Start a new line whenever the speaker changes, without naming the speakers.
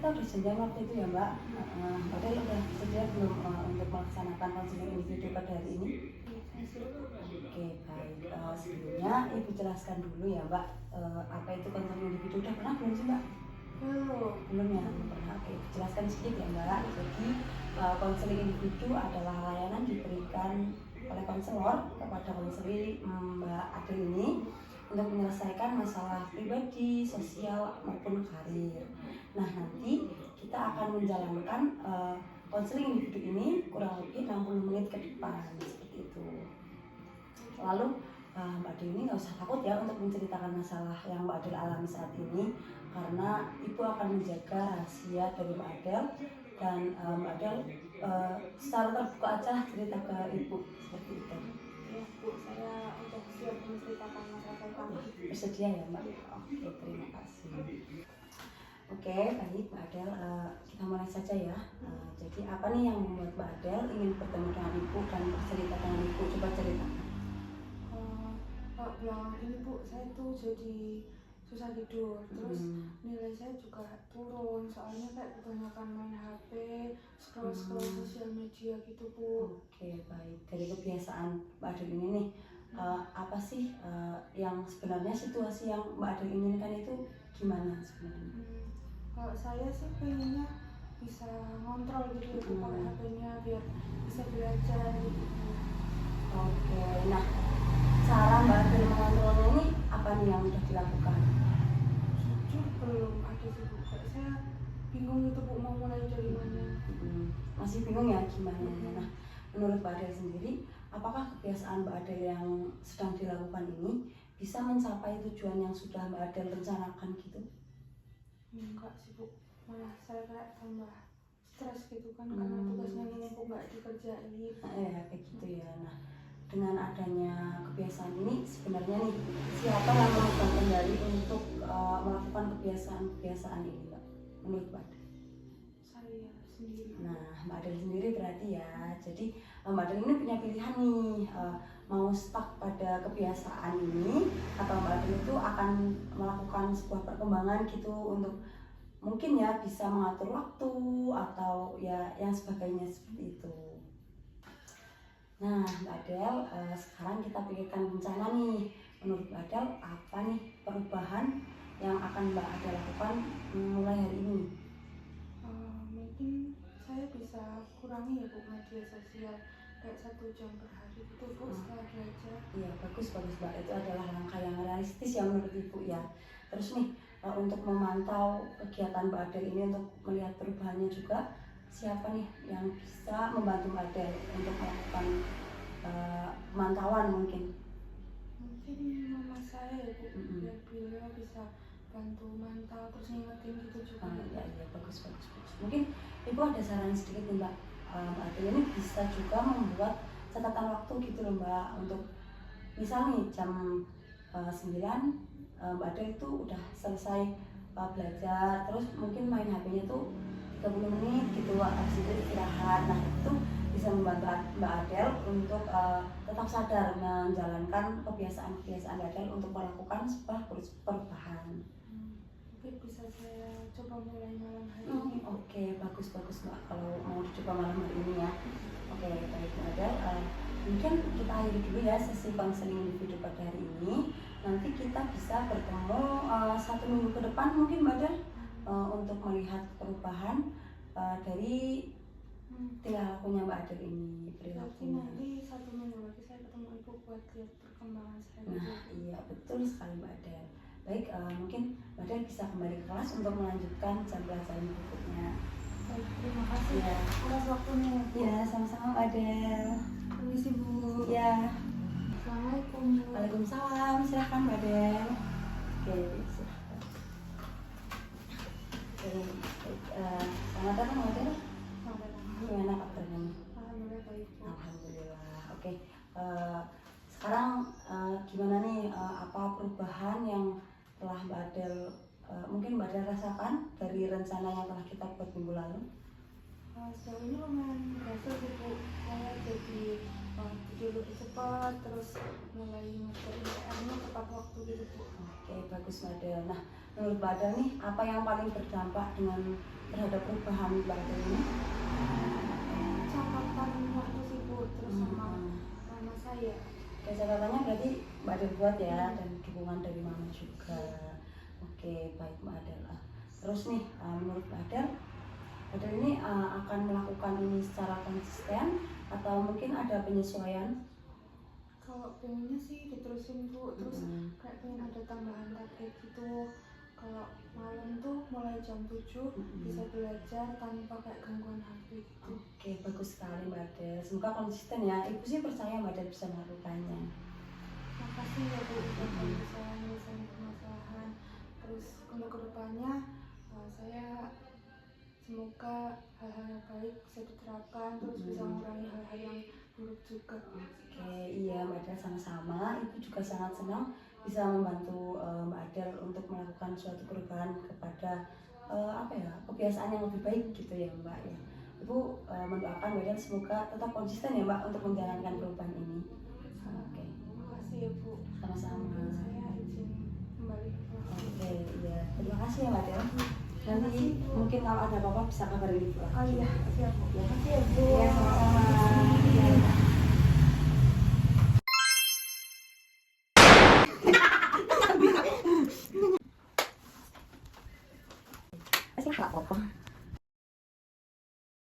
kita udah janjian waktu itu ya Mbak. Mbak Del udah sedia belum untuk melaksanakan konseling individu pada hari ini? Oke, baik. Sebelumnya Ibu jelaskan dulu ya Mbak, apa itu konseling individu. Udah pernah belum sih Mbak? Belum ya, belum pernah. Oke, jelaskan sedikit ya Mbak. Jadi konseling individu adalah layanan diberikan oleh konselor kepada konseling Mbak Adel ini untuk menyelesaikan masalah pribadi, sosial maupun karir. Nah, nanti kita akan menjalankan konseling individu ini kurang lebih 60 menit ke depan seperti itu. Lalu Mbak Adel ini nggak usah takut ya untuk menceritakan masalah yang Mbak Adel alami saat ini, karena Ibu akan menjaga rahasia dari Mbak Adel, dan Mbak Adel secara terbuka aja cerita ke Ibu seperti itu.
Ya Bu, saya udah siap menceritakan masalah saya.
Bersedia ya Mbak? Oke, terima kasih. Oke, baik Mbak Adel, kita mulai saja ya. Jadi apa nih yang membuat Mbak Adel ingin bertemu dengan Ibu dan bercerita dengan Ibu? Coba ceritakan.
Belakangan ini Bu, saya tuh jadi susah tidur, terus nilai saya juga turun, soalnya kayak kebanyakan main HP, scroll sosial media gitu Bu.
Oke, baik. Dari kebiasaan Mbak Adel ini nih, apa sih yang sebenarnya situasi yang Mbak Adel inginkan itu gimana sebenarnya?
Kalau saya sih pengennya bisa ngontrol gitu Bu, pakai HP-nya biar bisa belajar gitu.
Oke, nah cara Mbak Adel mengontrolnya ini apa nih yang sudah dilakukan?
Jujur belum ada sih Bu, saya bingung itu Bu mau mulai dari mana.
Masih bingung ya gimana? Nah, menurut Mbak Adel sendiri, apakah kebiasaan Mbak Adel yang sedang dilakukan ini bisa mencapai tujuan yang sudah Mbak Adel rencanakan gitu?
Enggak sih Bu, malah saya kayak tambah stres gitu kan, karena tugasnya numpuk nggak dikerjain.
Ya kayak gitu ya. Nah, dengan adanya kebiasaan ini sebenarnya nih, siapa yang memegang kendali untuk melakukan kebiasaan ini Mbak? Menurut Mbak Adel?
Saya sendiri.
Nah, Mbak Adel sendiri berarti ya. Jadi Mbak Adel ini punya pilihan nih, mau stuck pada kebiasaan ini atau Mbak Adel itu akan melakukan sebuah perkembangan gitu untuk mungkin ya bisa mengatur waktu atau ya yang sebagainya seperti itu. Nah, Mbak Adel, sekarang kita pikirkan rencana nih. Menurut Mbak Adel, apa nih perubahan yang akan Mbak Adel lakukan mulai hari ini?
Mungkin saya bisa kurangi ya Bu media sosial, kayak 1 jam per hari itu Bu setelah belajar.
Iya, bagus Mbak. Itu adalah langkah yang realistis ya menurut Ibu ya. Terus nih, untuk memantau kegiatan Mbak Adel ini untuk melihat perubahannya juga, siapa nih yang bisa membantu Mbak Adel untuk melakukan pemantauan mungkin?
Mungkin mama saya ya Bu, biar beliau bisa bantu mantau terus ngingetin gitu juga.
Iya, bagus. Mungkin Ibu ada saran sedikit nih Mbak. Mbak Adel ini bisa juga membuat catatan waktu gitu loh Mbak, untuk misal nih jam 9 Mbak Adel itu udah selesai belajar, terus mungkin main HP-nya tuh 30 menit gitu, habis itu istirahat. Nah, itu bisa membantu Mbak Adel untuk tetap sadar menjalankan kebiasaan Mbak Adel untuk melakukan sebuah perubahan.
Mungkin bisa saya coba mulai malam hari ini.
Oke, bagus Mbak, kalau mau dicoba malam hari ini ya. Oke, baik Mbak Adel, mungkin kita akhiri dulu ya sesi konseling individu pada hari ini. Nanti kita bisa bertemu 1 minggu ke depan mungkin Mbak Adel, untuk melihat perubahan dari tingkah lakunya Mbak Adel ini, perilakunya.
Nanti 1 minggu lagi saya ketemu Ibu buat lihat perkembangan saya.
Nah, iya betul sekali Mbak Adel. Baik, mungkin Mbak Adel bisa kembali ke kelas untuk melanjutkan jam pelajaran berikutnya.
Baik, terima kasih ya atas waktunya.
Ya, sama-sama Mbak Adel.
Permisi Bu.
Ya.
Assalamualaikum.
Waalaikumsalam, silahkan Mbak Adel. Oke, silahkan. Selamat datang Mbak Adel. Gimana kabarnya?
Alhamdulillah baik.
Alhamdulillah. Oke, sekarang gimana nih, apa perubahan yang telah Mbak Adel mungkin Mbak Adel rasakan dari rencana yang telah kita buat minggu lalu?
Sejauh ini lumayan berhasil sih Bu. Saya jadi tidur lebih cepat, terus mulai ngerjain PR-nya tepat waktu gitu Bu.
Oke, bagus Mbak Adel. Nah, menurut Mbak Adel nih, apa yang paling berdampak dengan terhadap perubahan Mbak Adel ini?
Catatan waktu sih Bu, terus sama mama saya.
Oke, catatannya berarti Mbak Adel buat ya, dan dukungan dari mama juga. Oke, baik Mbak Adel. Terus nih, menurut Mbak Adel ini akan melakukan ini secara konsisten atau mungkin ada penyesuaian?
Kalau pengennya sih diterusin Bu, terus kayak pengen ada tambahan target gitu. Kalau malam tuh mulai jam 7 bisa belajar tanpa kayak gangguan HP gitu.
Oke, bagus sekali Mbak Adel. Semoga konsisten ya. Ibu sih percaya Mbak Adel bisa melakukannya.
Makasih ya Bu, udah bisa menyelesaikan permasalahan. Terus untuk kedepannya saya semoga hal-hal yang baik bisa diterapkan, terus bisa mengurangi hal-hal yang buruk juga.
Oke, iya Mbak Adel, sama-sama. Ibu juga sangat senang bisa membantu Mbak Adel untuk melakukan suatu perubahan kepada kebiasaan yang lebih baik gitu ya Mbak ya. Ibu mendoakan Mbak Adel semoga tetap konsisten ya Mbak untuk menjalankan perubahan ini. Oke.
Makasih ya Bu.
Sama-sama.
Saya izin kembali ke kelas.
Oke, iya. Terima kasih ya Mbak Adel. Nanti mungkin kalau ada apa-apa bisa kabarin Ibu.
Oh iya, siap Bu.
Ya.
Makasih ya Bu.
Iya, sama-sama.